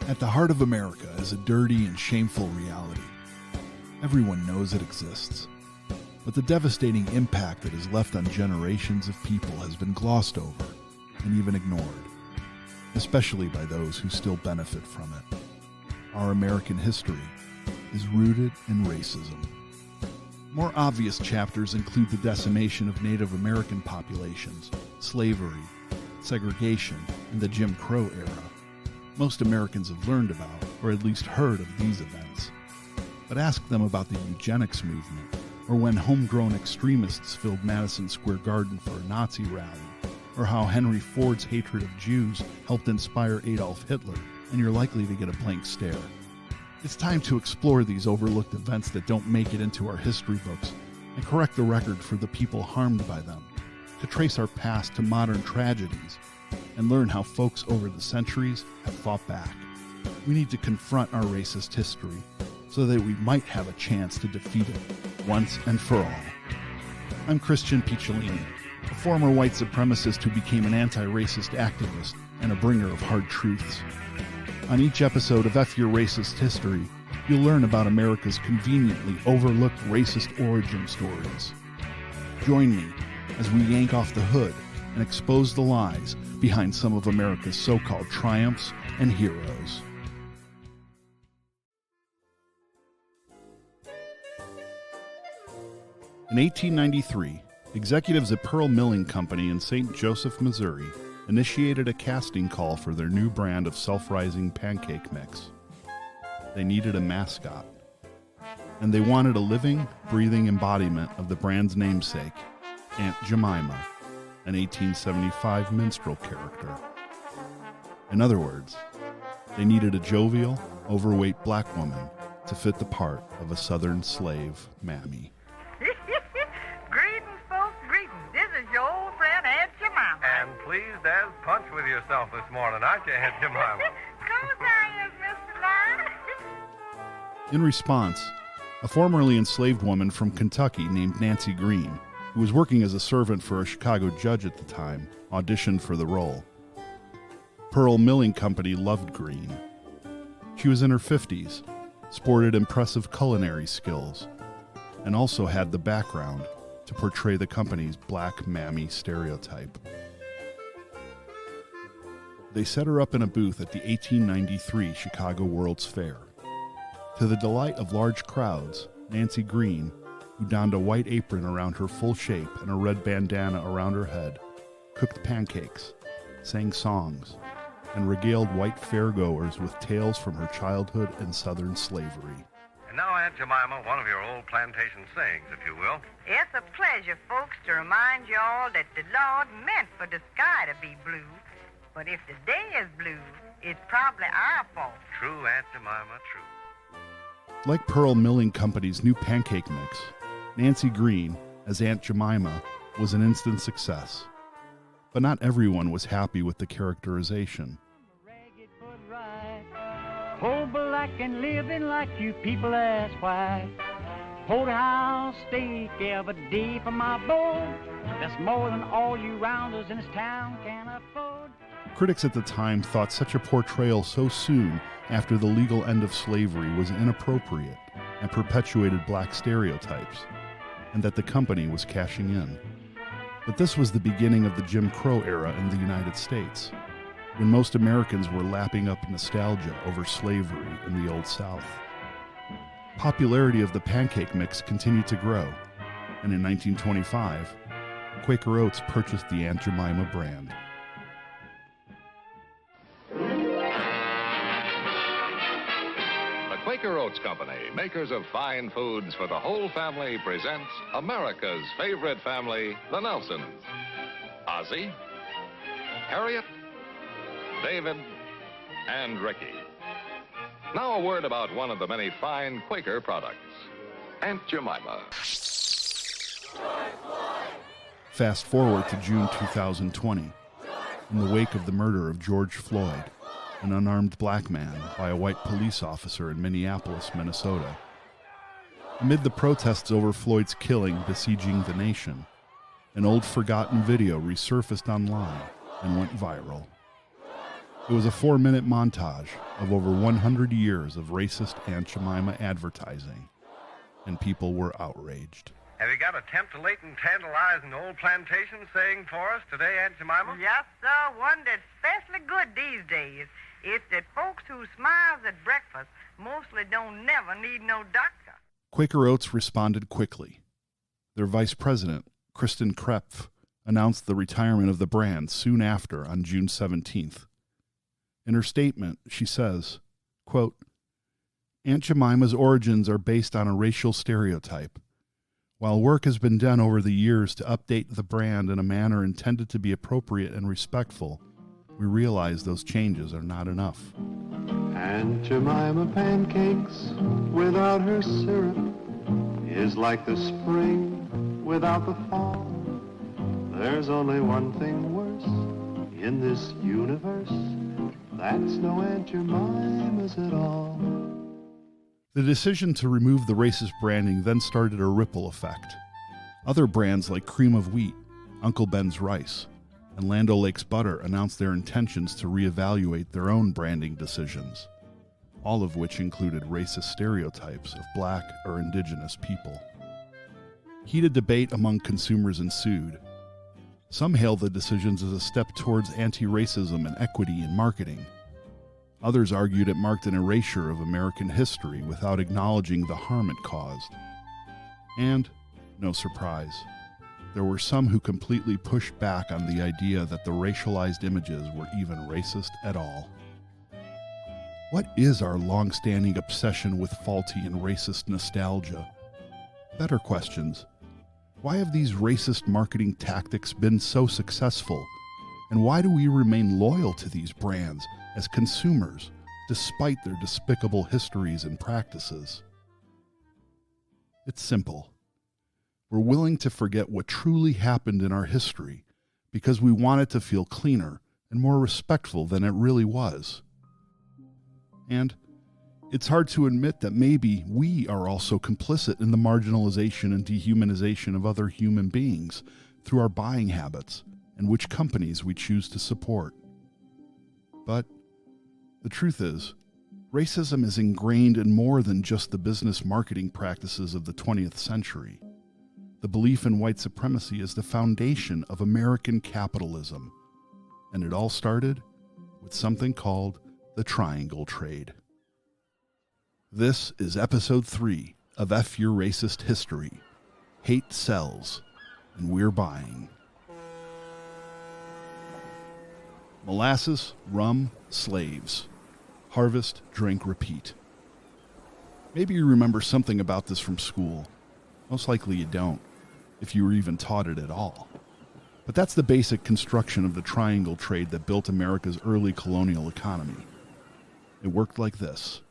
At the heart of America is a dirty and shameful reality. Everyone knows it exists, but the devastating impact it has left on generations of people has been glossed over and even ignored, especially by those who still benefit from it. Our American history is rooted in racism. More obvious chapters include the decimation of Native American populations, slavery, segregation, and the Jim Crow era. Most Americans have learned about, or at least heard of these events. But ask them about the eugenics movement, or when homegrown extremists filled Madison Square Garden for a Nazi rally, or how Henry Ford's hatred of Jews helped inspire Adolf Hitler, and you're likely to get a blank stare. It's time to explore these overlooked events that don't make it into our history books and correct the record for the people harmed by them, to trace our past to modern tragedies and learn how folks over the centuries have fought back. We need to confront our racist history so that we might have a chance to defeat it once and for all. I'm Christian Picciolini, a former white supremacist who became an anti-racist activist and a bringer of hard truths. On each episode of F Your Racist History, you'll learn about America's conveniently overlooked racist origin stories. Join me as we yank off the hood and expose the lies behind some of America's so-called triumphs and heroes. In 1893, executives at Pearl Milling Company in St. Joseph, Missouri, initiated a casting call for their new brand of self-rising pancake mix. They needed a mascot, and they wanted a living, breathing embodiment of the brand's namesake, Aunt Jemima, an 1875 minstrel character. In other words, they needed a jovial, overweight black woman to fit the part of a Southern slave mammy. Greetings, folks, greetings. This is your old friend, Aunt Jemima. And pleased as punch with yourself this morning, aren't you, Aunt Jemima? Course I is, Mr. Lyon. In response, a formerly enslaved woman from Kentucky named Nancy Green, who was working as a servant for a Chicago judge at the time, auditioned for the role. Pearl Milling Company loved Green. She was in her 50s, sported impressive culinary skills, and also had the background to portray the company's black mammy stereotype. They set her up in a booth at the 1893 Chicago World's Fair. To the delight of large crowds, Nancy Green, who donned a white apron around her full shape and a red bandana around her head, cooked pancakes, sang songs, and regaled white fairgoers with tales from her childhood and Southern slavery. And now, Aunt Jemima, one of your old plantation sayings, if you will. It's a pleasure, folks, to remind you all that the Lord meant for the sky to be blue. But if the day is blue, it's probably our fault. True, Aunt Jemima, true. Like Pearl Milling Company's new pancake mix, Nancy Green, as Aunt Jemima, was an instant success. But not everyone was happy with the characterization. Whole black and living like you people ask why. Porterhouse steak every day for my boy. That's more than all you rounders in this town can afford. Critics at the time thought such a portrayal so soon after the legal end of slavery was inappropriate and perpetuated black stereotypes, and that the company was cashing in. But this was the beginning of the Jim Crow era in the United States, when most Americans were lapping up nostalgia over slavery in the Old South. Popularity of the pancake mix continued to grow, and in 1925, Quaker Oats purchased the Aunt Jemima brand. The Quaker Oats Company, makers of fine foods for the whole family, presents America's favorite family, the Nelsons. Ozzie, Harriet, David, and Ricky. Now a word about one of the many fine Quaker products, Aunt Jemima. Fast forward to June 2020, in the wake of the murder of George Floyd, an unarmed black man, by a white police officer in Minneapolis, Minnesota. Amid the protests over Floyd's killing besieging the nation, an old forgotten video resurfaced online and went viral. It was a 4-minute montage of over 100 years of racist Aunt Jemima advertising, and people were outraged. Have you got a temptalating, tantalizing old plantation saying for us today, Aunt Jemima? Yes, sir. One that's especially good these days is that folks who smiles at breakfast mostly don't never need no doctor. Quaker Oats responded quickly. Their vice president, Kristen Krepf, announced the retirement of the brand soon after on June 17th. In her statement, she says, quote, Aunt Jemima's origins are based on a racial stereotype. While work has been done over the years to update the brand in a manner intended to be appropriate and respectful, we realize those changes are not enough. Aunt Jemima pancakes without her syrup is like the spring without the fall. There's only one thing worse in this universe. That's no Aunt Jemima's at all. The decision to remove the racist branding then started a ripple effect. Other brands like Cream of Wheat, Uncle Ben's Rice, and Land O'Lakes Butter announced their intentions to reevaluate their own branding decisions, all of which included racist stereotypes of black or indigenous people. Heated debate among consumers ensued. Some hailed the decisions as a step towards anti-racism and equity in marketing. Others argued it marked an erasure of American history without acknowledging the harm it caused. And, no surprise, there were some who completely pushed back on the idea that the racialized images were even racist at all. What is our long-standing obsession with faulty and racist nostalgia? Better questions. Why have these racist marketing tactics been so successful? And why do we remain loyal to these brands as consumers, despite their despicable histories and practices? It's simple. We're willing to forget what truly happened in our history because we want it to feel cleaner and more respectful than it really was. And it's hard to admit that maybe we are also complicit in the marginalization and dehumanization of other human beings through our buying habits and which companies we choose to support. But the truth is, racism is ingrained in more than just the business marketing practices of the 20th century. The belief in white supremacy is the foundation of American capitalism, and it all started with something called the triangle trade. This is episode 3 of F Your Racist History. Hate sells, and we're buying. Molasses, rum, slaves. Harvest, drink, repeat. Maybe you remember something about this from school. Most likely you don't, if you were even taught it at all. But that's the basic construction of the triangle trade that built America's early colonial economy. It worked like this.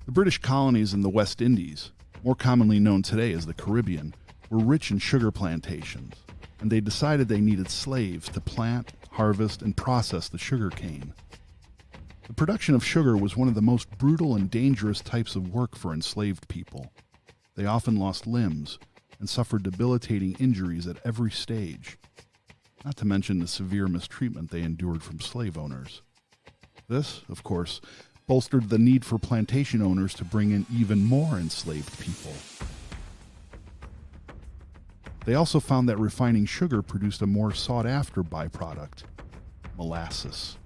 The British colonies in the West Indies, more commonly known today as the Caribbean, were rich in sugar plantations, and they decided they needed slaves to plant, harvest, and process the sugar cane. The production of sugar was one of the most brutal and dangerous types of work for enslaved people. They often lost limbs and suffered debilitating injuries at every stage, not to mention the severe mistreatment they endured from slave owners. This, of course, bolstered the need for plantation owners to bring in even more enslaved people. They also found that refining sugar produced a more sought-after byproduct, molasses.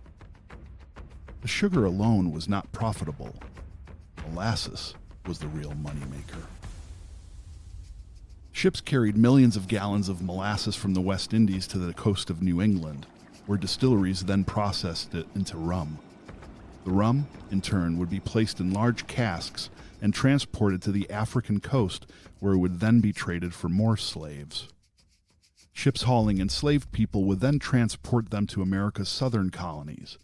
The sugar alone was not profitable. Molasses was the real moneymaker. Ships carried millions of gallons of molasses from the West Indies to the coast of New England, where distilleries then processed it into rum. The rum, in turn, would be placed in large casks and transported to the African coast, where it would then be traded for more slaves. Ships hauling enslaved people would then transport them to America's southern colonies,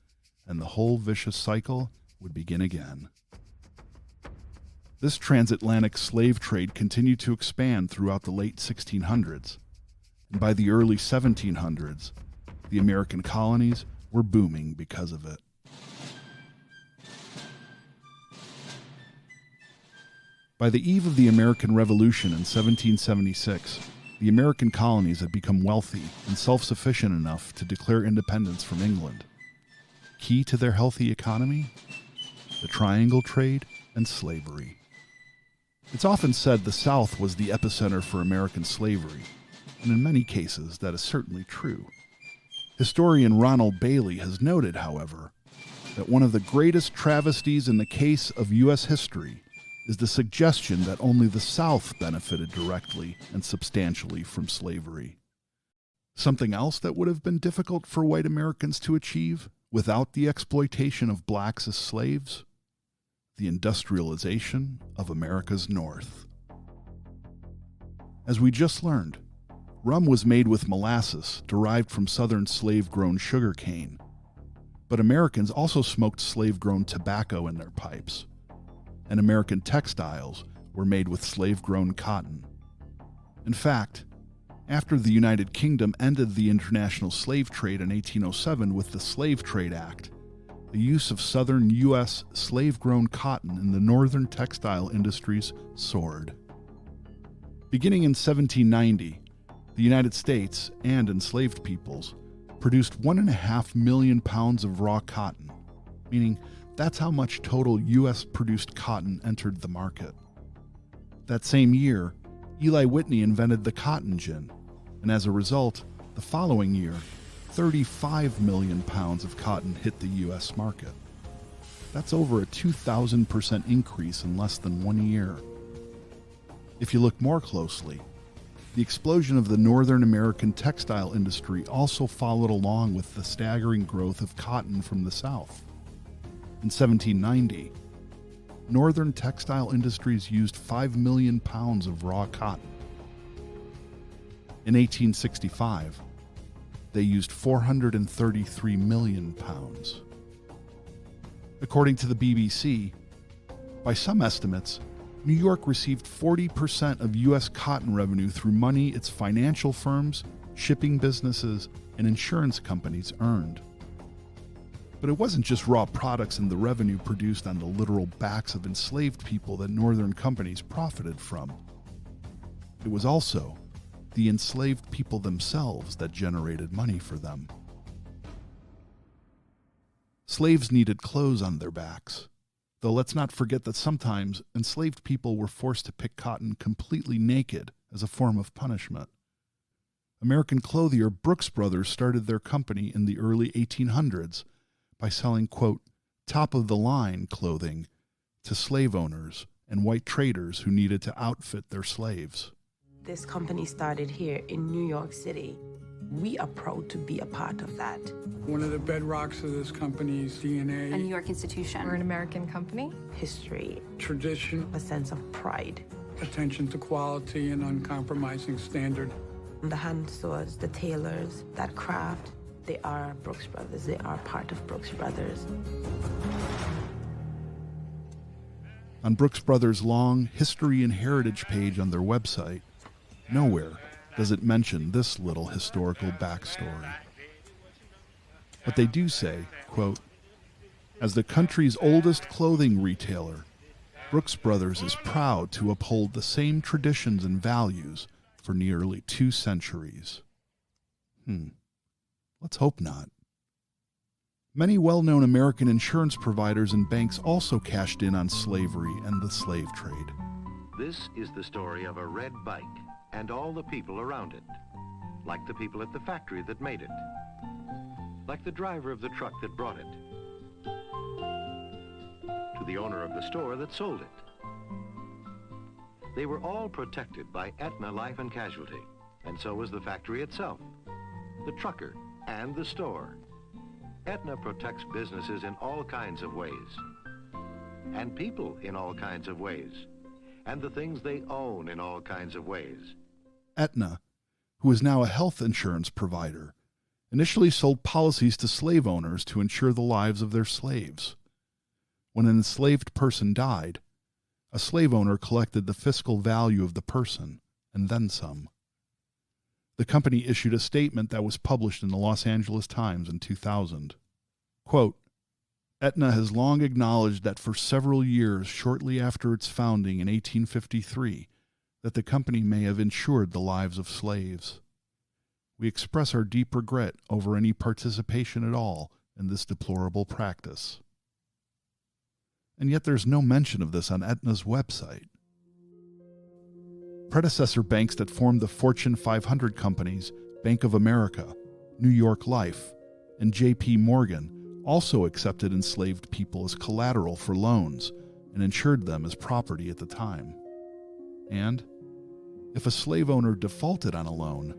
and the whole vicious cycle would begin again. This transatlantic slave trade continued to expand throughout the late 1600s, and by the early 1700s, the American colonies were booming because of it. By the eve of the American Revolution in 1776, the American colonies had become wealthy and self-sufficient enough to declare independence from England. Key to their healthy economy? The triangle trade and slavery. It's often said the South was the epicenter for American slavery, and in many cases that is certainly true. Historian Ronald Bailey has noted, however, that one of the greatest travesties in the case of U.S. history is the suggestion that only the South benefited directly and substantially from slavery. Something else that would have been difficult for white Americans to achieve without the exploitation of blacks as slaves? The industrialization of America's North. As we just learned, rum was made with molasses derived from southern slave-grown sugar cane. But Americans also smoked slave-grown tobacco in their pipes, and American textiles were made with slave-grown cotton. In fact, after the United Kingdom ended the international slave trade in 1807 with the Slave Trade Act, the use of southern U.S. slave-grown cotton in the northern textile industries soared. Beginning in 1790, the United States and enslaved peoples produced 1.5 million pounds of raw cotton, meaning that's how much total U.S.-produced cotton entered the market. That same year, Eli Whitney invented the cotton gin, and as a result, the following year, 35 million pounds of cotton hit the U.S. market. That's over a 2,000% increase in less than 1 year. If you look more closely, the explosion of the Northern American textile industry also followed along with the staggering growth of cotton from the South. In 1790, Northern textile industries used 5 million pounds of raw cotton. In 1865, they used 433 million pounds. According to the BBC, by some estimates, New York received 40% of U.S. cotton revenue through money its financial firms, shipping businesses, and insurance companies earned. But it wasn't just raw products and the revenue produced on the literal backs of enslaved people that Northern companies profited from. It was also the enslaved people themselves that generated money for them. Slaves needed clothes on their backs, though let's not forget that sometimes enslaved people were forced to pick cotton completely naked as a form of punishment. American clothier Brooks Brothers started their company in the early 1800s by selling, quote, top-of-the-line clothing to slave owners and white traders who needed to outfit their slaves. This company started here in New York City. We are proud to be a part of that. One of the bedrocks of this company's DNA. A New York institution. We're an American company. History. Tradition. A sense of pride. Attention to quality and uncompromising standard. The hand sewers, the tailors, that craft, they are Brooks Brothers. They are part of Brooks Brothers. On Brooks Brothers' long history and heritage page on their website, nowhere does it mention this little historical backstory. But they do say, quote, as the country's oldest clothing retailer, Brooks Brothers is proud to uphold the same traditions and values for nearly 2 centuries. Let's hope not. Many well-known American insurance providers and banks also cashed in on slavery and the slave trade. This is the story of a red bike and all the people around it, like the people at the factory that made it, like the driver of the truck that brought it, to the owner of the store that sold it. They were all protected by Aetna Life and Casualty, and so was the factory itself, the trucker, and the store. Aetna protects businesses in all kinds of ways, and people in all kinds of ways, and the things they own in all kinds of ways. Aetna, who is now a health insurance provider, initially sold policies to slave owners to insure the lives of their slaves. When an enslaved person died, a slave owner collected the fiscal value of the person, and then some. The company issued a statement that was published in the Los Angeles Times in 2000. Quote, Aetna has long acknowledged that for several years shortly after its founding in 1853, that the company may have insured the lives of slaves. We express our deep regret over any participation at all in this deplorable practice. And yet there's no mention of this on Aetna's website. Predecessor banks that formed the Fortune 500 companies, Bank of America, New York Life, and J.P. Morgan, also accepted enslaved people as collateral for loans and insured them as property at the time. And if a slave owner defaulted on a loan,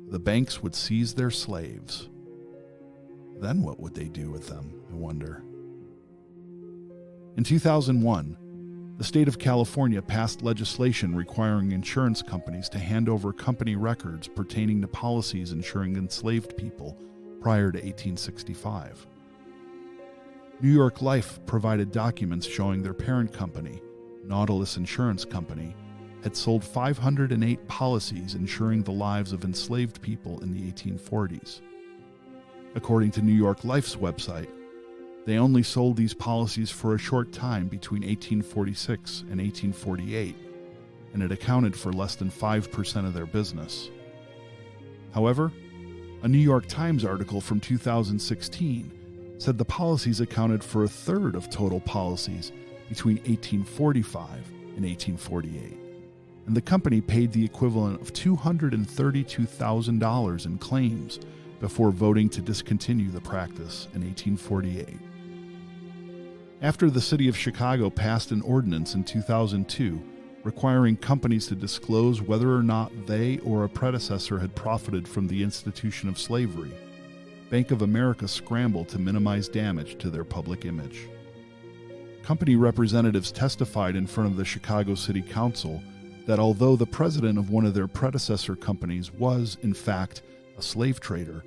the banks would seize their slaves. Then what would they do with them, I wonder? In 2001, the state of California passed legislation requiring insurance companies to hand over company records pertaining to policies insuring enslaved people prior to 1865. New York Life provided documents showing their parent company, Nautilus Insurance Company, had sold 508 policies insuring the lives of enslaved people in the 1840s. According to New York Life's website, they only sold these policies for a short time between 1846 and 1848, and it accounted for less than 5% of their business. However, a New York Times article from 2016 said the policies accounted for a third of total policies between 1845 and 1848, and the company paid the equivalent of $232,000 in claims before voting to discontinue the practice in 1848. After the city of Chicago passed an ordinance in 2002 requiring companies to disclose whether or not they or a predecessor had profited from the institution of slavery, Bank of America scrambled to minimize damage to their public image. Company representatives testified in front of the Chicago City Council that although the president of one of their predecessor companies was, in fact, a slave trader,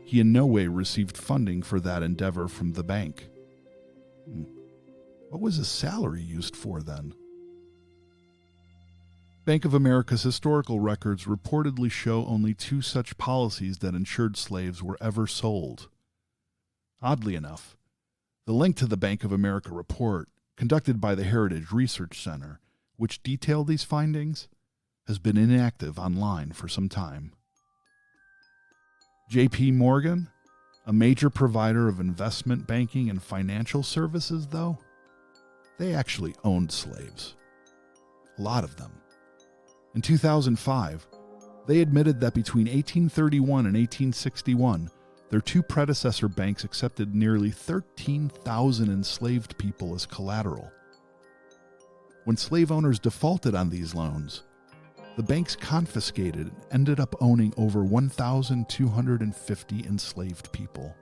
he in no way received funding for that endeavor from the bank. What was his salary used for then? Bank of America's historical records reportedly show only 2 such policies that insured slaves were ever sold. Oddly enough, the link to the Bank of America report, conducted by the Heritage Research Center, which detailed these findings, has been inactive online for some time. J.P. Morgan, a major provider of investment banking and financial services, though, they actually owned slaves. A lot of them. In 2005, they admitted that between 1831 and 1861, their 2 predecessor banks accepted nearly 13,000 enslaved people as collateral. When slave owners defaulted on these loans, the banks confiscated and ended up owning over 1,250 enslaved people.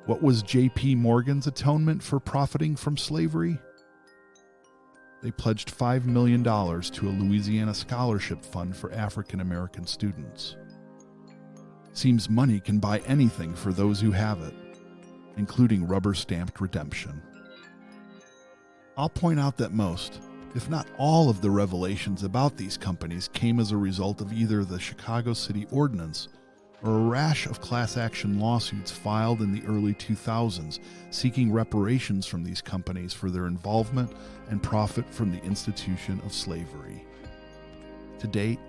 What was J.P. Morgan's atonement for profiting from slavery? They pledged $5 million to a Louisiana scholarship fund for African American students. Seems money can buy anything for those who have it, including rubber-stamped redemption. I'll point out that most, if not all, of the revelations about these companies came as a result of either the Chicago City Ordinance or a rash of class action lawsuits filed in the early 2000s seeking reparations from these companies for their involvement and profit from the institution of slavery. To date,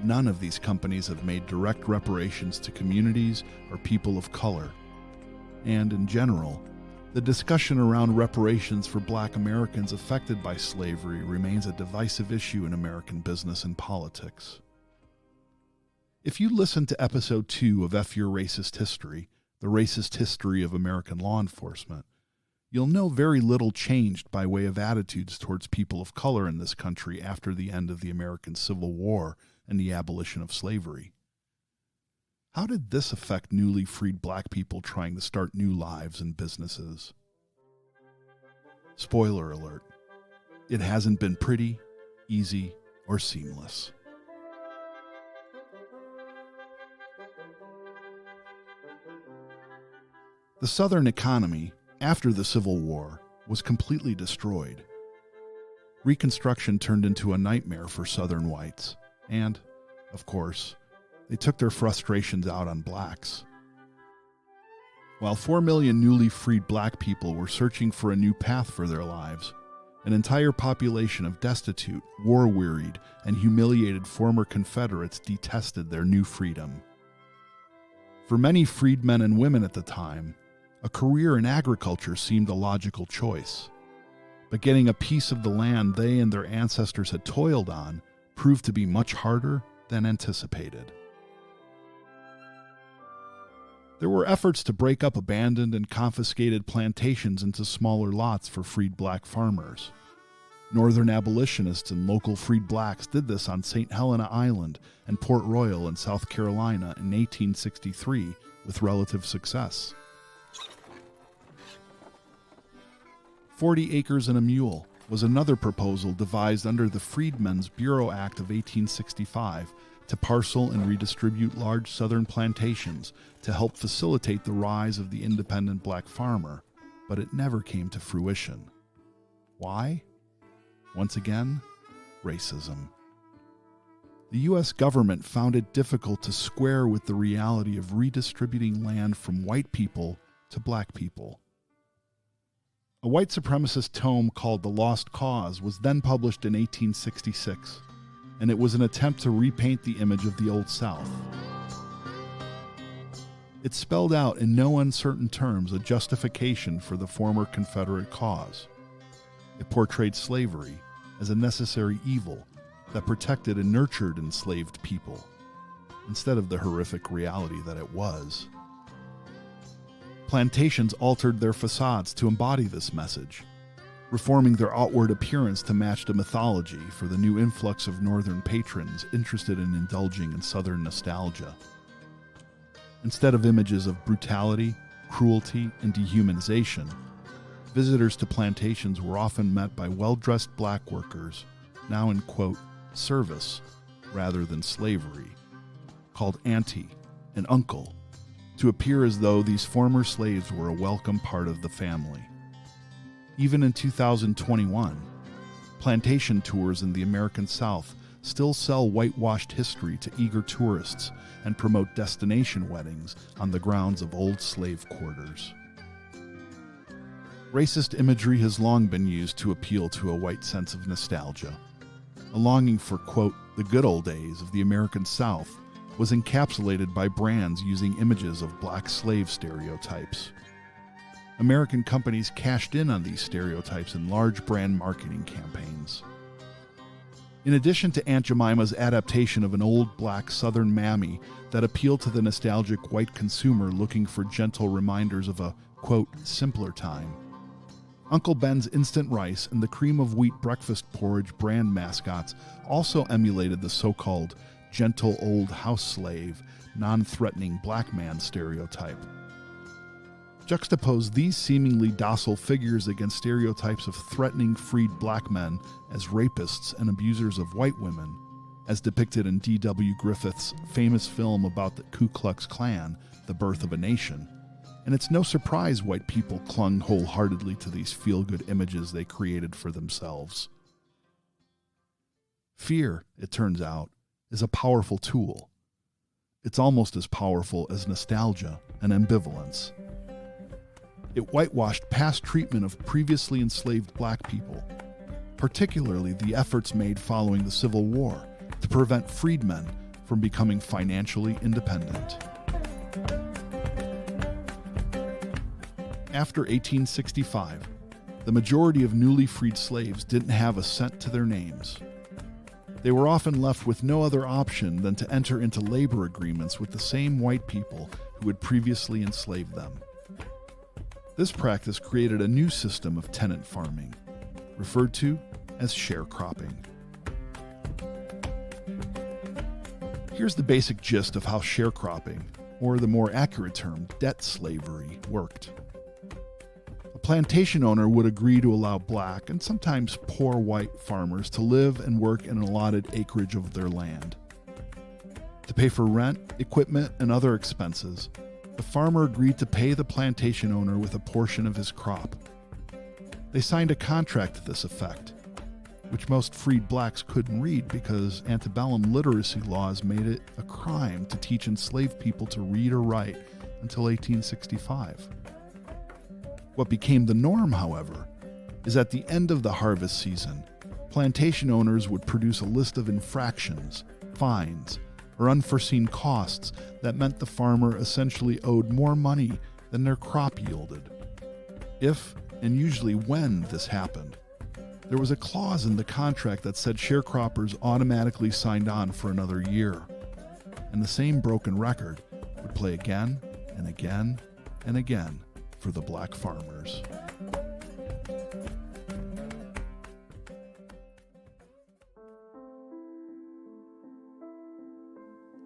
none of these companies have made direct reparations to communities or people of color, and in general, the discussion around reparations for Black Americans affected by slavery remains a divisive issue in American business and politics. If you listen to Episode 2 of F Your Racist History, the racist history of American law enforcement, you'll know very little changed by way of attitudes towards people of color in this country after the end of the American Civil War and the abolition of slavery. How did this affect newly freed Black people trying to start new lives and businesses? Spoiler alert, it hasn't been pretty, easy, or seamless. The Southern economy, after the Civil War, was completely destroyed. Reconstruction turned into a nightmare for Southern whites, and, of course, they took their frustrations out on blacks. While 4 million newly freed Black people were searching for a new path for their lives, an entire population of destitute, war-wearied, and humiliated former Confederates detested their new freedom. For many freedmen and women at the time, a career in agriculture seemed a logical choice. But getting a piece of the land they and their ancestors had toiled on proved to be much harder than anticipated. There were efforts to break up abandoned and confiscated plantations into smaller lots for freed black farmers. Northern abolitionists and local freed blacks did this on St. Helena Island and Port Royal in South Carolina in 1863 with relative success. 40 acres and a mule was another proposal devised under the Freedmen's Bureau Act of 1865 to parcel and redistribute large southern plantations to help facilitate the rise of the independent black farmer, but it never came to fruition. Why? Once again, racism. The U.S. government found it difficult to square with the reality of redistributing land from white people to black people. A white supremacist tome called The Lost Cause was then published in 1866, and it was an attempt to repaint the image of the Old South. It spelled out in no uncertain terms a justification for the former Confederate cause. It portrayed slavery as a necessary evil that protected and nurtured enslaved people, instead of the horrific reality that it was. Plantations altered their facades to embody this message, reforming their outward appearance to match the mythology for the new influx of northern patrons interested in indulging in southern nostalgia. Instead of images of brutality, cruelty, and dehumanization, visitors to plantations were often met by well-dressed black workers, now in, quote, service rather than slavery, called auntie and uncle, to appear as though these former slaves were a welcome part of the family. Even in 2021, plantation tours in the American South still sell whitewashed history to eager tourists and promote destination weddings on the grounds of old slave quarters. Racist imagery has long been used to appeal to a white sense of nostalgia. A longing for, quote, the good old days of the American South was encapsulated by brands using images of black slave stereotypes. American companies cashed in on these stereotypes in large brand marketing campaigns. In addition to Aunt Jemima's adaptation of an old black Southern mammy that appealed to the nostalgic white consumer looking for gentle reminders of a, quote, simpler time, Uncle Ben's instant rice and the cream of wheat breakfast porridge brand mascots also emulated the so-called gentle old house slave, non-threatening black man stereotype. Juxtapose these seemingly docile figures against stereotypes of threatening freed black men as rapists and abusers of white women, as depicted in D.W. Griffith's famous film about the Ku Klux Klan, The Birth of a Nation, and it's no surprise white people clung wholeheartedly to these feel-good images they created for themselves. Fear, it turns out, is a powerful tool. It's almost as powerful as nostalgia and ambivalence. It whitewashed past treatment of previously enslaved black people, particularly the efforts made following the Civil War to prevent freedmen from becoming financially independent. After 1865, the majority of newly freed slaves didn't have a cent to their names. They were often left with no other option than to enter into labor agreements with the same white people who had previously enslaved them. This practice created a new system of tenant farming, referred to as sharecropping. Here's the basic gist of how sharecropping, or the more accurate term, debt slavery, worked. A plantation owner would agree to allow black and sometimes poor white farmers to live and work in an allotted acreage of their land. To pay for rent, equipment, and other expenses, the farmer agreed to pay the plantation owner with a portion of his crop. They signed a contract to this effect, which most freed blacks couldn't read because antebellum literacy laws made it a crime to teach enslaved people to read or write until 1865. What became the norm, however, is at the end of the harvest season, plantation owners would produce a list of infractions, fines, or unforeseen costs that meant the farmer essentially owed more money than their crop yielded. If, and usually when, this happened, there was a clause in the contract that said sharecroppers automatically signed on for another year, and the same broken record would play again and again and again for the black farmers.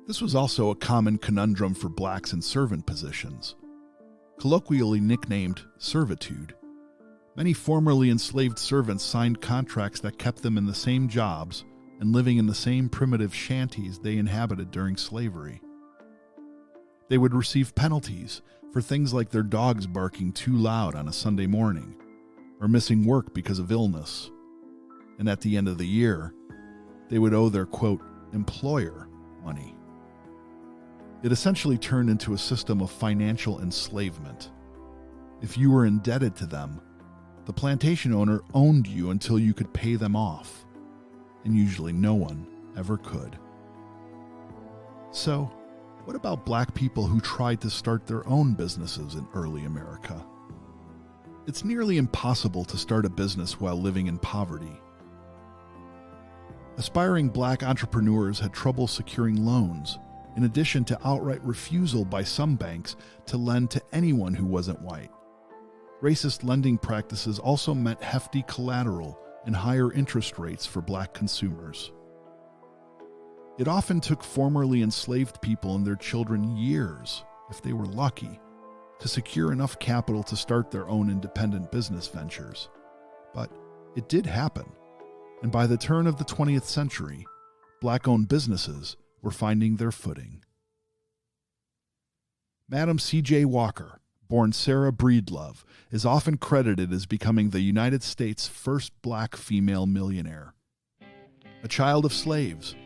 This was also a common conundrum for blacks in servant positions. Colloquially nicknamed servitude, many formerly enslaved servants signed contracts that kept them in the same jobs and living in the same primitive shanties they inhabited during slavery. They would receive penalties for things like their dogs barking too loud on a Sunday morning, or missing work because of illness. And at the end of the year, they would owe their, quote, employer money. It essentially turned into a system of financial enslavement. If you were indebted to them, the plantation owner owned you until you could pay them off, and usually no one ever could. So, what about black people who tried to start their own businesses in early America? It's nearly impossible to start a business while living in poverty. Aspiring black entrepreneurs had trouble securing loans, in addition to outright refusal by some banks to lend to anyone who wasn't white. Racist lending practices also meant hefty collateral and higher interest rates for black consumers. It often took formerly enslaved people and their children years, if they were lucky, to secure enough capital to start their own independent business ventures. But it did happen, and by the turn of the 20th century, black-owned businesses were finding their footing. Madam C.J. Walker, born Sarah Breedlove, is often credited as becoming the United States' first black female millionaire. A child of slaves,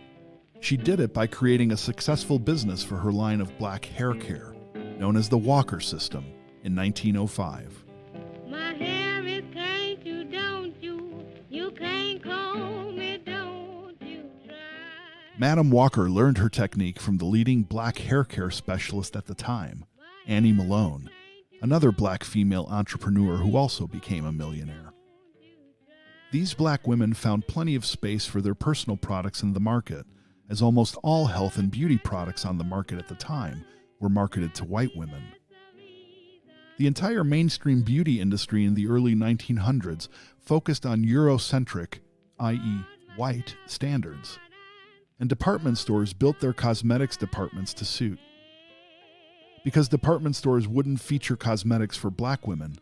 she did it by creating a successful business for her line of black hair care, known as the Walker System, in 1905. My hair is can't you, don't you? You can't comb it, don't you try. Madam Walker learned her technique from the leading black hair care specialist at the time, Annie Malone, another black female entrepreneur who also became a millionaire. These black women found plenty of space for their personal products in the market, as almost all health and beauty products on the market at the time were marketed to white women. The entire mainstream beauty industry in the early 1900s focused on Eurocentric, i.e., white, standards, and department stores built their cosmetics departments to suit. Because department stores wouldn't feature cosmetics for black women,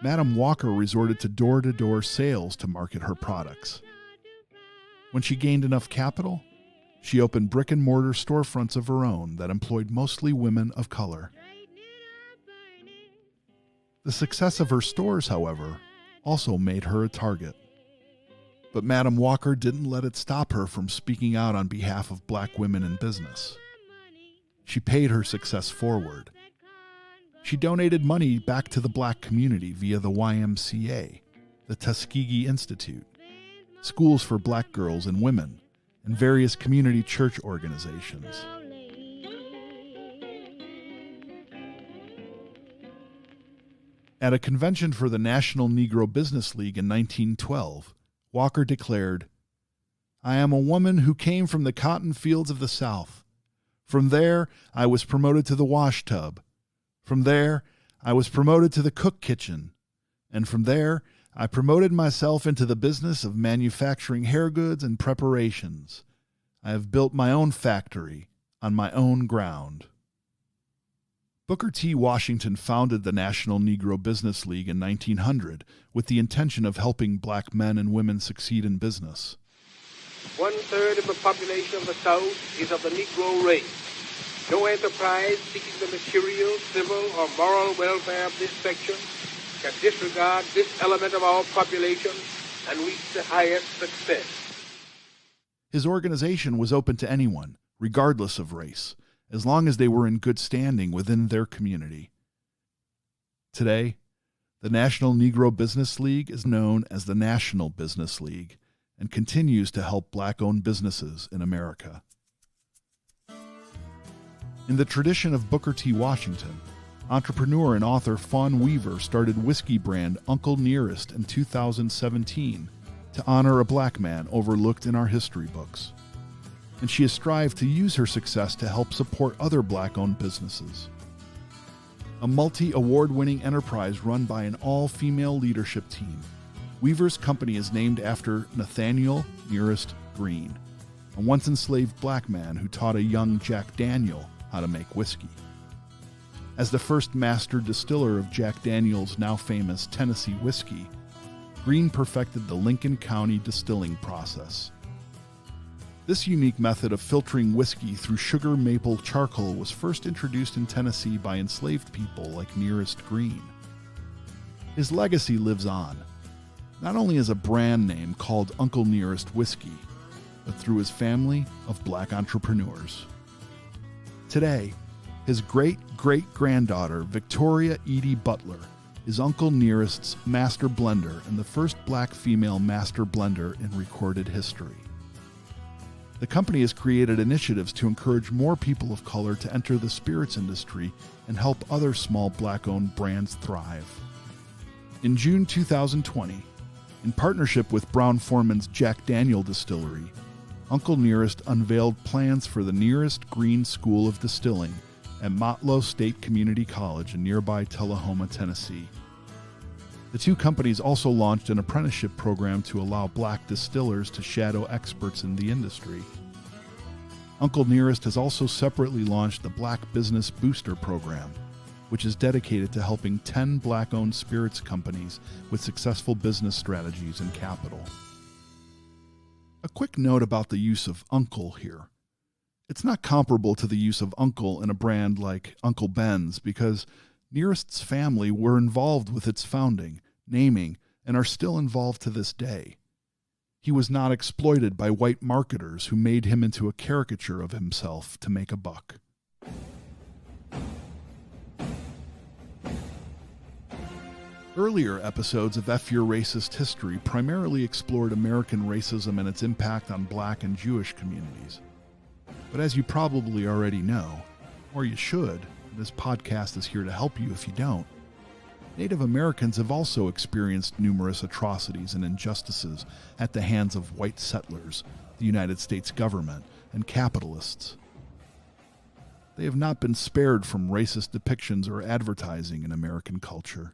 Madam Walker resorted to door-to-door sales to market her products. When she gained enough capital, she opened brick-and-mortar storefronts of her own that employed mostly women of color. The success of her stores, however, also made her a target. But Madam Walker didn't let it stop her from speaking out on behalf of black women in business. She paid her success forward. She donated money back to the black community via the YMCA, the Tuskegee Institute, schools for black girls and women, and various community church organizations. At a convention for the National Negro Business League in 1912, Walker declared, "I am a woman who came from the cotton fields of the South. From there, I was promoted to the wash tub. From there, I was promoted to the cook kitchen. And from there, I promoted myself into the business of manufacturing hair goods and preparations. I have built my own factory on my own ground." Booker T. Washington founded the National Negro Business League in 1900 with the intention of helping black men and women succeed in business. 1/3 of the population of the South is of the Negro race. No enterprise seeking the material, civil, or moral welfare of this section can disregard this element of our population and reach the highest success. His organization was open to anyone, regardless of race, as long as they were in good standing within their community. Today, the National Negro Business League is known as the National Business League and continues to help black-owned businesses in America. In the tradition of Booker T. Washington, entrepreneur and author Fawn Weaver started whiskey brand Uncle Nearest in 2017 to honor a black man overlooked in our history books. And she has strived to use her success to help support other black-owned businesses. A multi-award-winning enterprise run by an all-female leadership team, Weaver's company is named after Nathaniel Nearest Green, a once enslaved black man who taught a young Jack Daniel how to make whiskey. As the first master distiller of Jack Daniel's now famous Tennessee whiskey, Green perfected the Lincoln County distilling process. This unique method of filtering whiskey through sugar maple charcoal was first introduced in Tennessee by enslaved people like Nearest Green. His legacy lives on, not only as a brand name called Uncle Nearest Whiskey, but through his family of black entrepreneurs. Today, his great-great-granddaughter, Victoria Edie Butler, is Uncle Nearest's master blender and the first black female master blender in recorded history. The company has created initiatives to encourage more people of color to enter the spirits industry and help other small black-owned brands thrive. In June 2020, in partnership with Brown-Forman's Jack Daniel Distillery, Uncle Nearest unveiled plans for the Nearest Green School of Distilling at Motlow State Community College in nearby Tullahoma, Tennessee. The two companies also launched an apprenticeship program to allow black distillers to shadow experts in the industry. Uncle Nearest has also separately launched the Black Business Booster Program, which is dedicated to helping 10 black-owned spirits companies with successful business strategies and capital. A quick note about the use of uncle here. It's not comparable to the use of uncle in a brand like Uncle Ben's because Nearest's family were involved with its founding, naming, and are still involved to this day. He was not exploited by white marketers who made him into a caricature of himself to make a buck. Earlier episodes of F Your Racist History primarily explored American racism and its impact on black and Jewish communities. But as you probably already know, or you should, this podcast is here to help you if you don't, Native Americans have also experienced numerous atrocities and injustices at the hands of white settlers, the United States government, and capitalists. They have not been spared from racist depictions or advertising in American culture.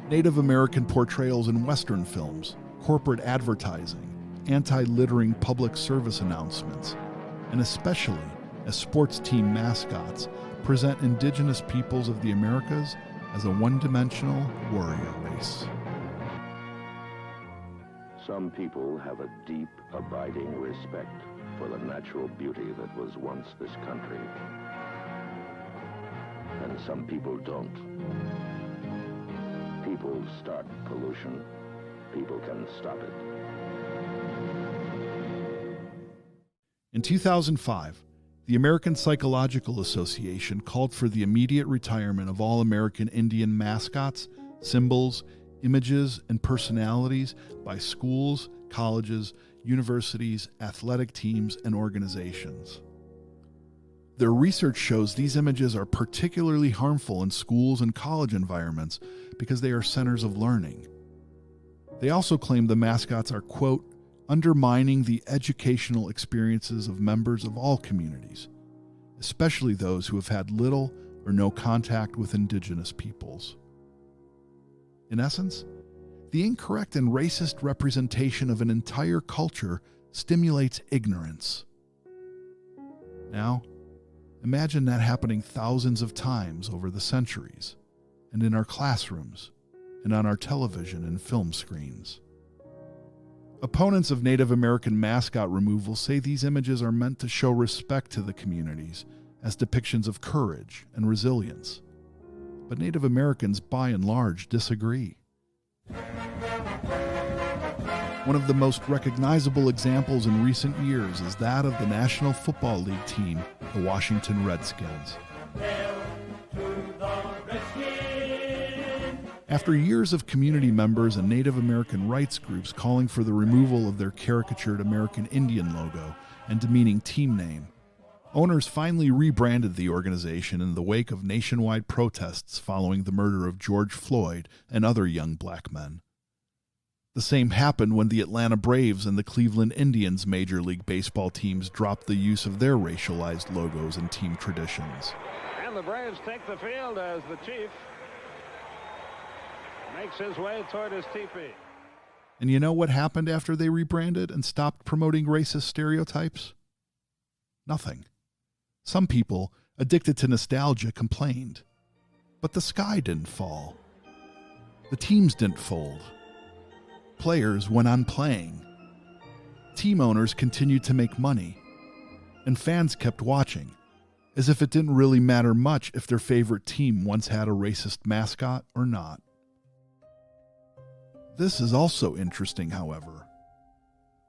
Native American portrayals in Western films, corporate advertising, anti-littering public service announcements, and especially as sports team mascots present indigenous peoples of the Americas as a one-dimensional warrior race. Some people have a deep, abiding respect for the natural beauty that was once this country. And some people don't. People start pollution. People can stop it. In 2005, the American Psychological Association called for the immediate retirement of all American Indian mascots, symbols, images, and personalities by schools, colleges, universities, athletic teams, and organizations. Their research shows these images are particularly harmful in schools and college environments because they are centers of learning. They also claim the mascots are, quote, undermining the educational experiences of members of all communities, especially those who have had little or no contact with indigenous peoples. In essence, the incorrect and racist representation of an entire culture stimulates ignorance. Now, imagine that happening thousands of times over the centuries, and in our classrooms, and on our television and film screens. Opponents of Native American mascot removal say these images are meant to show respect to the communities as depictions of courage and resilience. But Native Americans, by and large, disagree. One of the most recognizable examples in recent years is that of the National Football League team, the Washington Redskins. After years of community members and Native American rights groups calling for the removal of their caricatured American Indian logo and demeaning team name, owners finally rebranded the organization in the wake of nationwide protests following the murder of George Floyd and other young black men. The same happened when the Atlanta Braves and the Cleveland Indians Major League Baseball teams dropped the use of their racialized logos and team traditions. And the Braves take the field as the Chief makes his way toward his teepee. And you know what happened after they rebranded and stopped promoting racist stereotypes? Nothing. Some people, addicted to nostalgia, complained. But the sky didn't fall. The teams didn't fold. Players went on playing. Team owners continued to make money. And fans kept watching, as if it didn't really matter much if their favorite team once had a racist mascot or not. This is also interesting, however.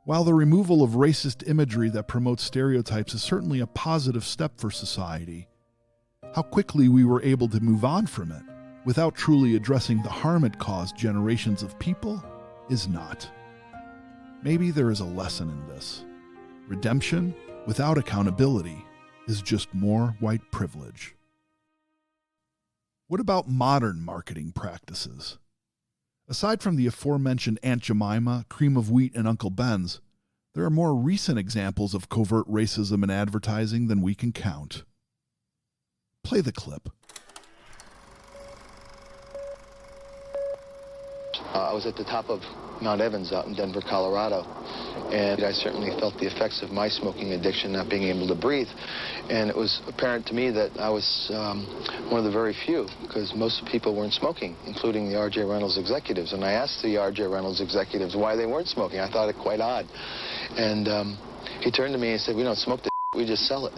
While the removal of racist imagery that promotes stereotypes is certainly a positive step for society, how quickly we were able to move on from it without truly addressing the harm it caused generations of people is not. Maybe there is a lesson in this. Redemption without accountability is just more white privilege. What about modern marketing practices? Aside from the aforementioned Aunt Jemima, Cream of Wheat, and Uncle Ben's, there are more recent examples of covert racism in advertising than we can count. Play the clip. I was at the top of Mount Evans out in Denver, Colorado, and I certainly felt the effects of my smoking addiction, not being able to breathe. And it was apparent to me that I was one of the very few, because most people weren't smoking, including the R.J. Reynolds executives. And I asked the R.J. Reynolds executives why they weren't smoking. I thought it quite odd. And he turned to me and said, "We don't smoke this, we just sell it."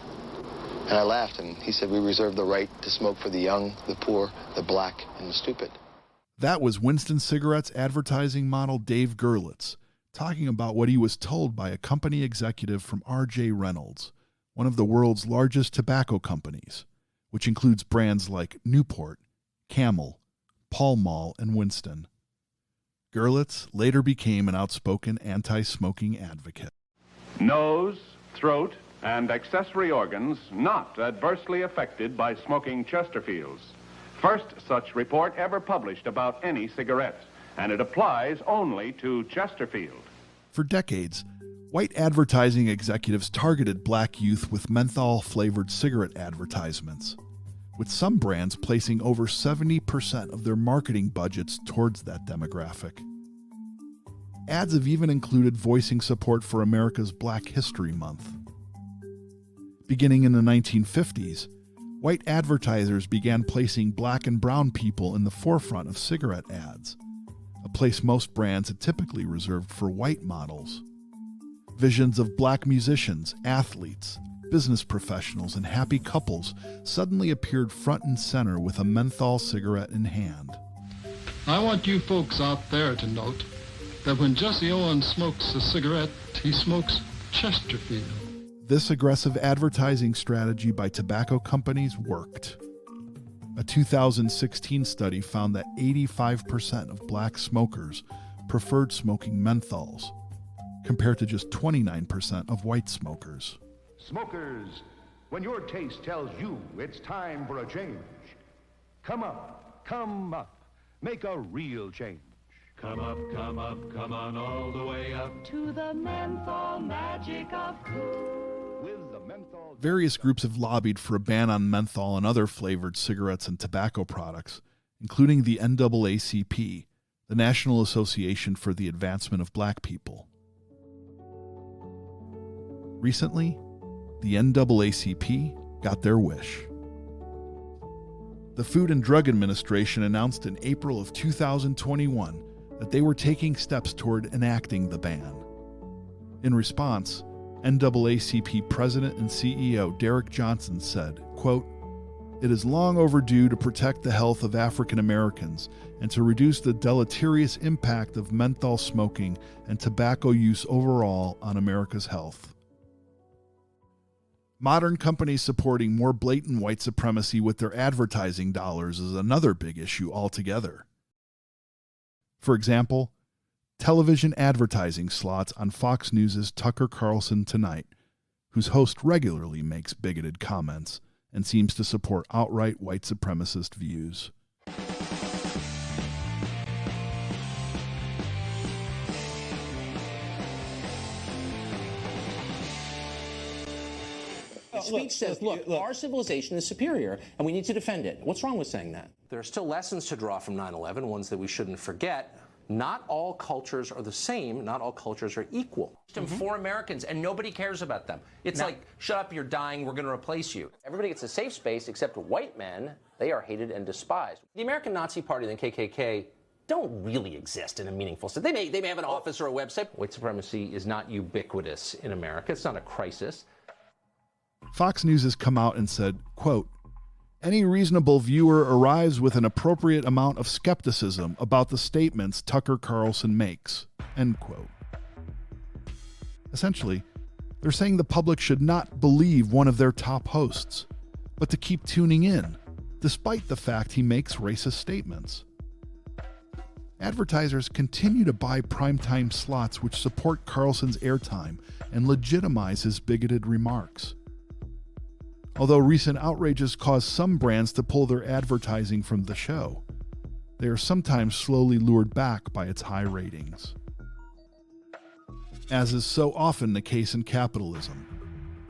And I laughed, and he said, "We reserve the right to smoke for the young, the poor, the black, and the stupid." That was Winston Cigarette's advertising model Dave Gerlitz talking about what he was told by a company executive from R.J. Reynolds, one of the world's largest tobacco companies, which includes brands like Newport, Camel, Pall Mall, and Winston. Gerlitz later became an outspoken anti-smoking advocate. Nose, throat, and accessory organs not adversely affected by smoking Chesterfields. First such report ever published about any cigarette, and it applies only to Chesterfield. For decades, white advertising executives targeted black youth with menthol-flavored cigarette advertisements, with some brands placing over 70% of their marketing budgets towards that demographic. Ads have even included voicing support for America's Black History Month. Beginning in the 1950s, white advertisers began placing black and brown people in the forefront of cigarette ads, a place most brands had typically reserved for white models. Visions of black musicians, athletes, business professionals, and happy couples suddenly appeared front and center with a menthol cigarette in hand. I want you folks out there to note that when Jesse Owens smokes a cigarette, he smokes Chesterfield. This aggressive advertising strategy by tobacco companies worked. A 2016 study found that 85% of black smokers preferred smoking menthols, compared to just 29% of white smokers. Smokers, when your taste tells you it's time for a change, come up, make a real change. Come up, come on all the way up to the menthol magic of cool. Various groups have lobbied for a ban on menthol and other flavored cigarettes and tobacco products, including the NAACP, the National Association for the Advancement of Black People. Recently, the NAACP got their wish. The Food and Drug Administration announced in April of 2021 that they were taking steps toward enacting the ban. In response, NAACP President and CEO Derek Johnson said, quote, "It is long overdue to protect the health of African Americans and to reduce the deleterious impact of menthol smoking and tobacco use overall on America's health." Modern companies supporting more blatant white supremacy with their advertising dollars is another big issue altogether. For example, television advertising slots on Fox News' Tucker Carlson Tonight, whose host regularly makes bigoted comments and seems to support outright white supremacist views. Speech says, look, our civilization is superior, and we need to defend it. What's wrong with saying that? There are still lessons to draw from 9/11, ones that we shouldn't forget. Not all cultures are the same. Not all cultures are equal. For Americans, and nobody cares about them. It's like, shut up, you're dying, we're going to replace you. Everybody gets a safe space except white men. They are hated and despised. The American Nazi Party and the KKK don't really exist in a meaningful sense. They may have an office or a website. White supremacy is not ubiquitous in America. It's not a crisis. Fox News has come out and said, quote, "Any reasonable viewer arrives with an appropriate amount of skepticism about the statements Tucker Carlson makes," end quote. Essentially, they're saying the public should not believe one of their top hosts, but to keep tuning in, despite the fact he makes racist statements. Advertisers continue to buy primetime slots which support Carlson's airtime and legitimize his bigoted remarks. Although recent outrages cause some brands to pull their advertising from the show, they are sometimes slowly lured back by its high ratings. As is so often the case in capitalism,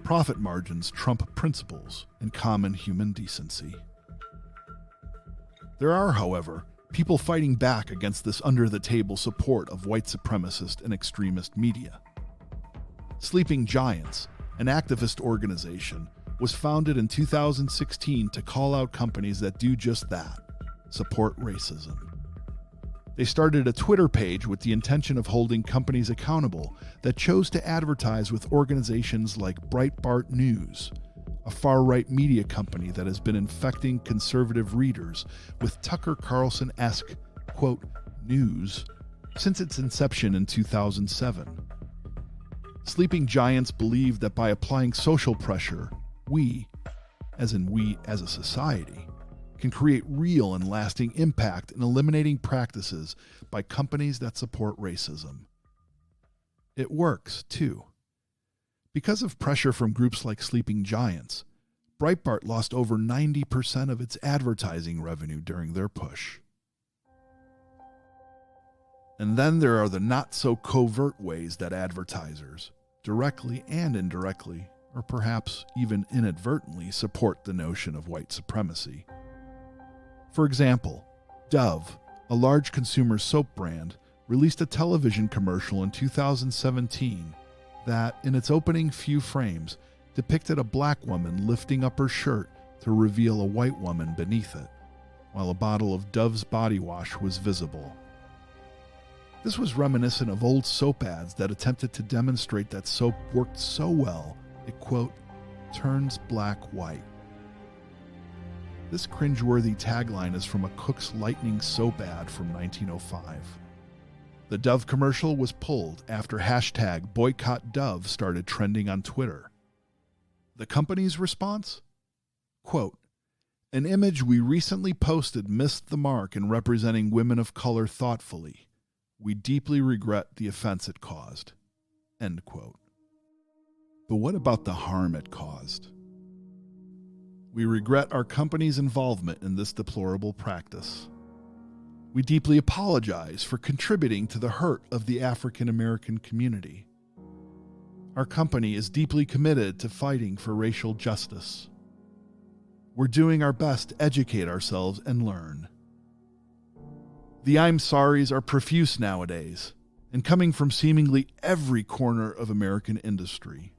profit margins trump principles and common human decency. There are, however, people fighting back against this under-the-table support of white supremacist and extremist media. Sleeping Giants, an activist organization, was founded in 2016 to call out companies that do just that, support racism. They started a Twitter page with the intention of holding companies accountable that chose to advertise with organizations like Breitbart News, a far-right media company that has been infecting conservative readers with Tucker Carlson-esque, quote, news since its inception in 2007. Sleeping Giants believe that by applying social pressure, we as a society, can create real and lasting impact in eliminating practices by companies that support racism. It works, too. Because of pressure from groups like Sleeping Giants, Breitbart lost over 90% of its advertising revenue during their push. And then there are the not-so-covert ways that advertisers, directly and indirectly, or perhaps even inadvertently, support the notion of white supremacy. For example, Dove, a large consumer soap brand, released a television commercial in 2017 that, in its opening few frames, depicted a black woman lifting up her shirt to reveal a white woman beneath it, while a bottle of Dove's body wash was visible. This was reminiscent of old soap ads that attempted to demonstrate that soap worked so well it, quote, turns black white. This cringeworthy tagline is from a Cook's Lightning soap ad from 1905. The Dove commercial was pulled after hashtag Boycott Dove started trending on Twitter. The company's response? Quote, "An image we recently posted missed the mark in representing women of color thoughtfully. We deeply regret the offense it caused." End quote. But what about the harm it caused? We regret our company's involvement in this deplorable practice. We deeply apologize for contributing to the hurt of the African American community. Our company is deeply committed to fighting for racial justice. We're doing our best to educate ourselves and learn. The I'm sorries are profuse nowadays, and coming from seemingly every corner of American industry.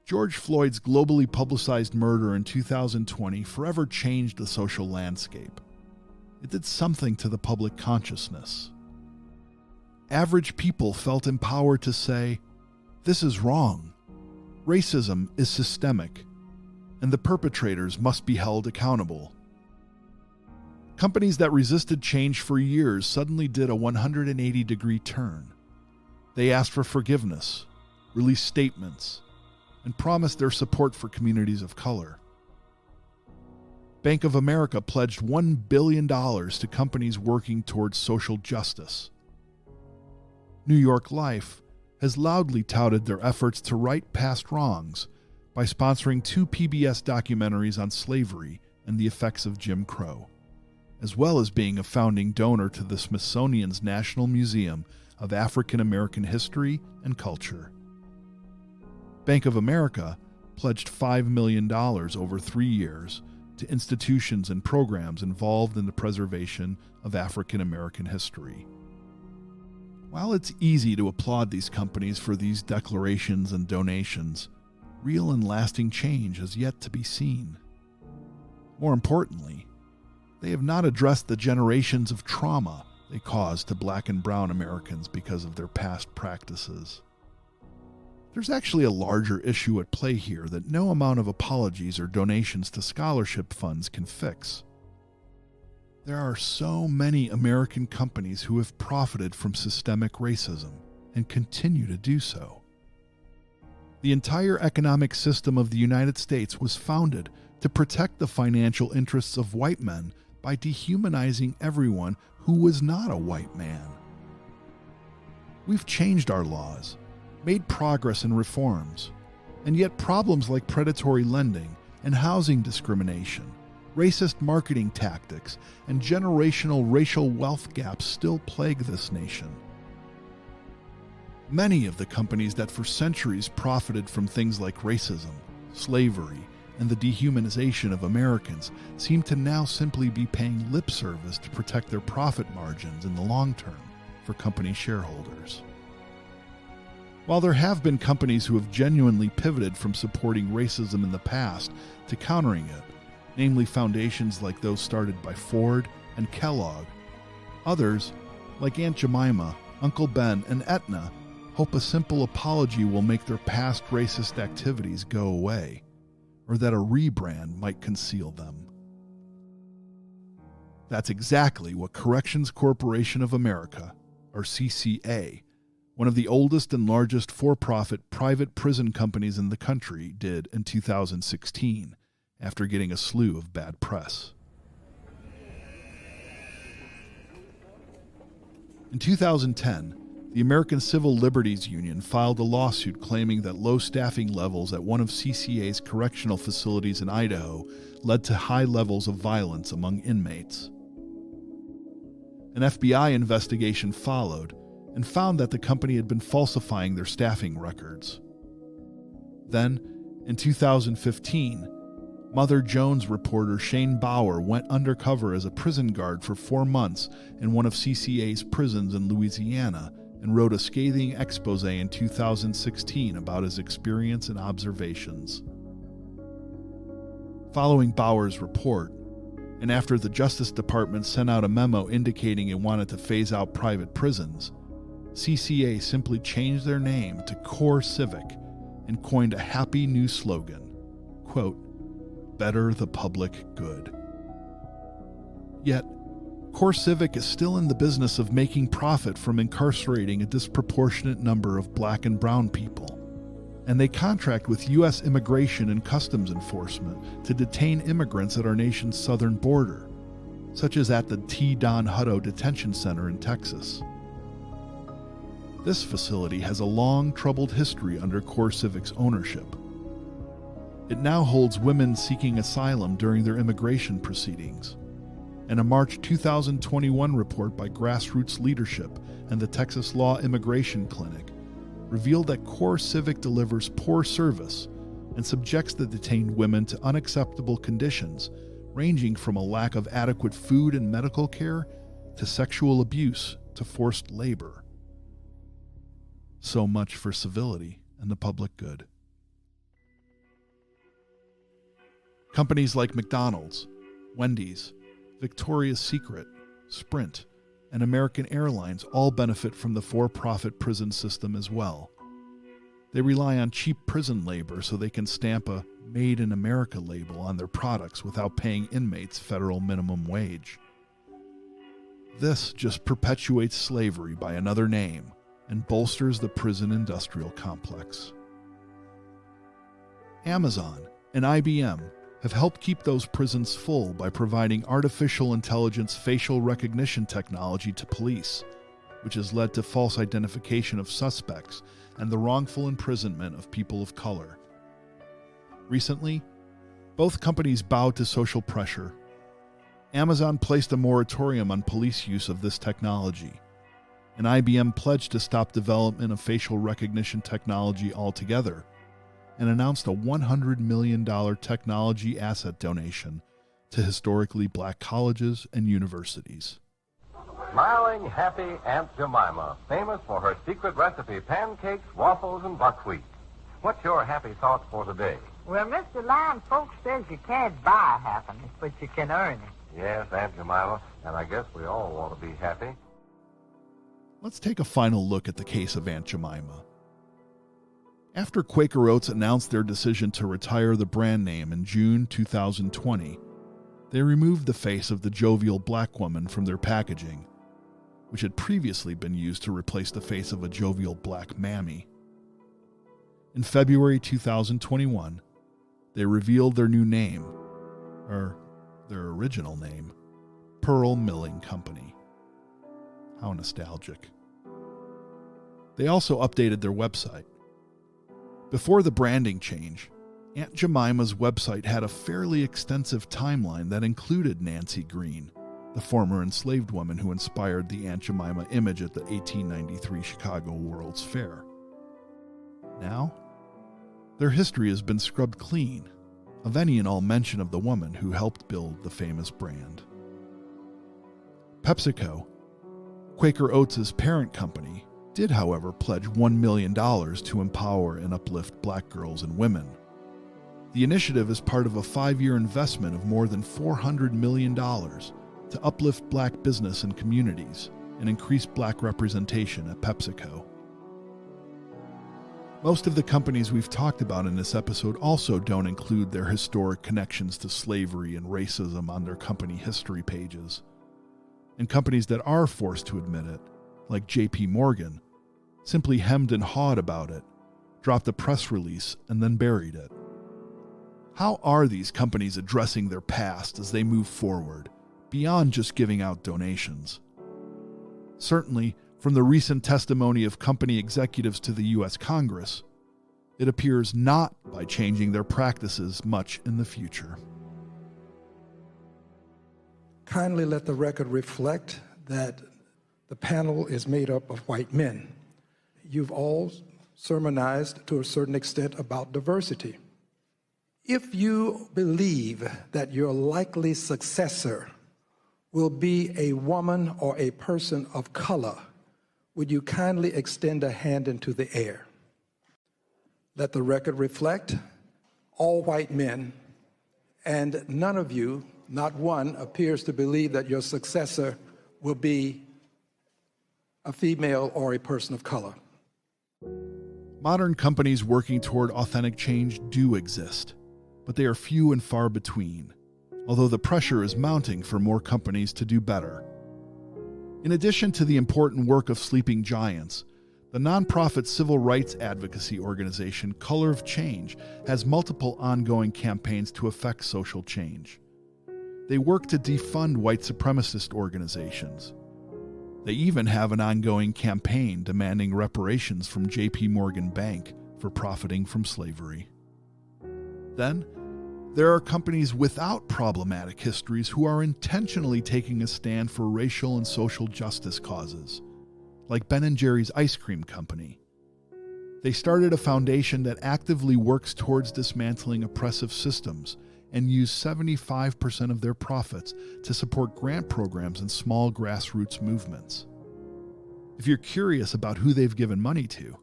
George Floyd's globally publicized murder in 2020 forever changed the social landscape. It did something to the public consciousness. Average people felt empowered to say, "This is wrong. Racism is systemic, and the perpetrators must be held accountable." Companies that resisted change for years suddenly did a 180-degree turn. They asked for forgiveness, released statements, and promised their support for communities of color. Bank of America pledged $1 billion to companies working towards social justice. New York Life has loudly touted their efforts to right past wrongs by sponsoring 2 PBS documentaries on slavery and the effects of Jim Crow, as well as being a founding donor to the Smithsonian's National Museum of African American History and Culture. Bank of America pledged $5 million over 3 years to institutions and programs involved in the preservation of African American history. While it's easy to applaud these companies for these declarations and donations, real and lasting change has yet to be seen. More importantly, they have not addressed the generations of trauma they caused to Black and brown Americans because of their past practices. There's actually a larger issue at play here that no amount of apologies or donations to scholarship funds can fix. There are so many American companies who have profited from systemic racism and continue to do so. The entire economic system of the United States was founded to protect the financial interests of white men by dehumanizing everyone who was not a white man. We've changed our laws, made progress and reforms, and yet problems like predatory lending and housing discrimination, racist marketing tactics, and generational racial wealth gaps still plague this nation. Many of the companies that for centuries profited from things like racism, slavery, and the dehumanization of Americans seem to now simply be paying lip service to protect their profit margins in the long term for company shareholders. While there have been companies who have genuinely pivoted from supporting racism in the past to countering it, namely foundations like those started by Ford and Kellogg, others, like Aunt Jemima, Uncle Ben, and Aetna, hope a simple apology will make their past racist activities go away, or that a rebrand might conceal them. That's exactly what Corrections Corporation of America, or CCA, one of the oldest and largest for-profit private prison companies in the country, did in 2016, after getting a slew of bad press. In 2010, the American Civil Liberties Union filed a lawsuit claiming that low staffing levels at one of CCA's correctional facilities in Idaho led to high levels of violence among inmates. An FBI investigation followed and found that the company had been falsifying their staffing records. Then, in 2015, Mother Jones reporter Shane Bauer went undercover as a prison guard for 4 months in one of CCA's prisons in Louisiana and wrote a scathing expose in 2016 about his experience and observations. Following Bauer's report, and after the Justice Department sent out a memo indicating it wanted to phase out private prisons, CCA simply changed their name to Core Civic and coined a happy new slogan, quote, "Better the public good." Yet, Core Civic is still in the business of making profit from incarcerating a disproportionate number of Black and brown people, and they contract with U.S. Immigration and Customs Enforcement to detain immigrants at our nation's southern border, such as at the T. Don Hutto Detention Center in Texas. This facility has a long, troubled history under Core Civic's ownership. It now holds women seeking asylum during their immigration proceedings, and a March 2021 report by Grassroots Leadership and the Texas Law Immigration Clinic revealed that Core Civic delivers poor service and subjects the detained women to unacceptable conditions, ranging from a lack of adequate food and medical care to sexual abuse to forced labor. So much for civility and the public good. Companies like McDonald's, Wendy's, Victoria's Secret, Sprint, and American Airlines all benefit from the for-profit prison system as well. They rely on cheap prison labor so they can stamp a Made in America label on their products without paying inmates federal minimum wage. This just perpetuates slavery by another name and bolsters the prison industrial complex. Amazon and IBM have helped keep those prisons full by providing artificial intelligence facial recognition technology to police, which has led to false identification of suspects and the wrongful imprisonment of people of color. Recently, both companies bowed to social pressure. Amazon placed a moratorium on police use of this technology, and IBM pledged to stop development of facial recognition technology altogether, and announced a $100 million technology asset donation to historically black colleges and universities. Smiling, happy Aunt Jemima, famous for her secret recipe, pancakes, waffles, and buckwheat. What's your happy thought for today? Well, Mr. Lyon, folks says you can't buy happiness, but you can earn it. Yes, Aunt Jemima, and I guess we all want to be happy. Let's take a final look at the case of Aunt Jemima. After Quaker Oats announced their decision to retire the brand name in June 2020, they removed the face of the jovial black woman from their packaging, which had previously been used to replace the face of a jovial black mammy. In February 2021, they revealed their new name, or their original name, Pearl Milling Company. How nostalgic. They also updated their website. Before the branding change, Aunt Jemima's website had a fairly extensive timeline that included Nancy Green, the former enslaved woman who inspired the Aunt Jemima image at the 1893 Chicago World's Fair. Now, their history has been scrubbed clean of any and all mention of the woman who helped build the famous brand. PepsiCo, Quaker Oats' parent company, did, however, pledge $1 million to empower and uplift black girls and women. The initiative is part of a 5-year investment of more than $400 million to uplift black business and communities and increase black representation at PepsiCo. Most of the companies we've talked about in this episode also don't include their historic connections to slavery and racism on their company history pages. And companies that are forced to admit it, like J.P. Morgan, simply hemmed and hawed about it, dropped a press release, and then buried it. How are these companies addressing their past as they move forward, beyond just giving out donations? Certainly, from the recent testimony of company executives to the U.S. Congress, it appears not by changing their practices much in the future. Kindly let the record reflect that the panel is made up of white men. You've all sermonized to a certain extent about diversity. If you believe that your likely successor will be a woman or a person of color, would you kindly extend a hand into the air? Let the record reflect all white men, and none of you, not one, appears to believe that your successor will be a female or a person of color. Modern companies working toward authentic change do exist, but they are few and far between, although the pressure is mounting for more companies to do better. In addition to the important work of sleeping giants, the nonprofit civil rights advocacy organization Color of Change has multiple ongoing campaigns to effect social change. They work to defund white supremacist organizations. They even have an ongoing campaign demanding reparations from J.P. Morgan Bank for profiting from slavery. Then, there are companies without problematic histories who are intentionally taking a stand for racial and social justice causes, like Ben & Jerry's Ice Cream Company. They started a foundation that actively works towards dismantling oppressive systems and use 75% of their profits to support grant programs and small grassroots movements. If you're curious about who they've given money to,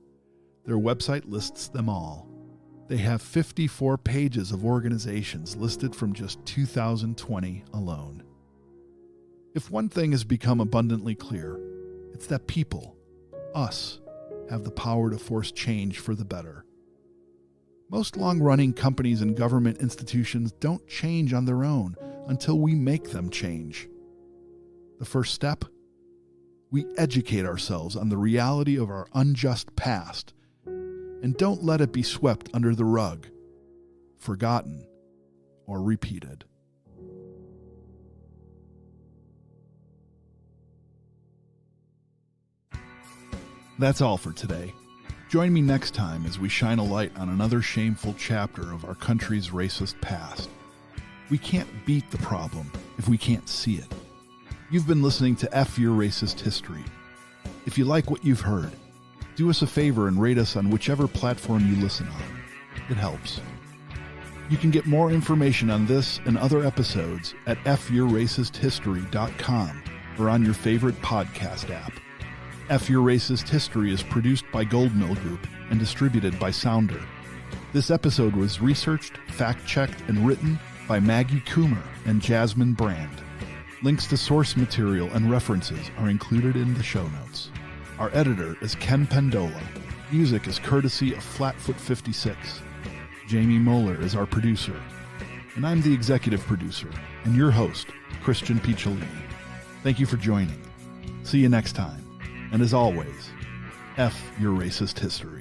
their website lists them all. They have 54 pages of organizations listed from just 2020 alone. If one thing has become abundantly clear, it's that people, us, have the power to force change for the better. Most long-running companies and government institutions don't change on their own until we make them change. The first step? We educate ourselves on the reality of our unjust past and don't let it be swept under the rug, forgotten, or repeated. That's all for today. Join me next time as we shine a light on another shameful chapter of our country's racist past. We can't beat the problem if we can't see it. You've been listening to F Your Racist History. If you like what you've heard, do us a favor and rate us on whichever platform you listen on. It helps. You can get more information on this and other episodes at fyourracisthistory.com or on your favorite podcast app. F Your Racist History is produced by Goldmill Group and distributed by Sounder. This episode was researched, fact-checked, and written by Maggie Coomer and Jasmine Brand. Links to source material and references are included in the show notes. Our editor is Ken Pendola. Music is courtesy of Flatfoot 56. Jamie Moeller is our producer. And I'm the executive producer and your host, Christian Picciolini. Thank you for joining. See you next time. And as always, F Your Racist History.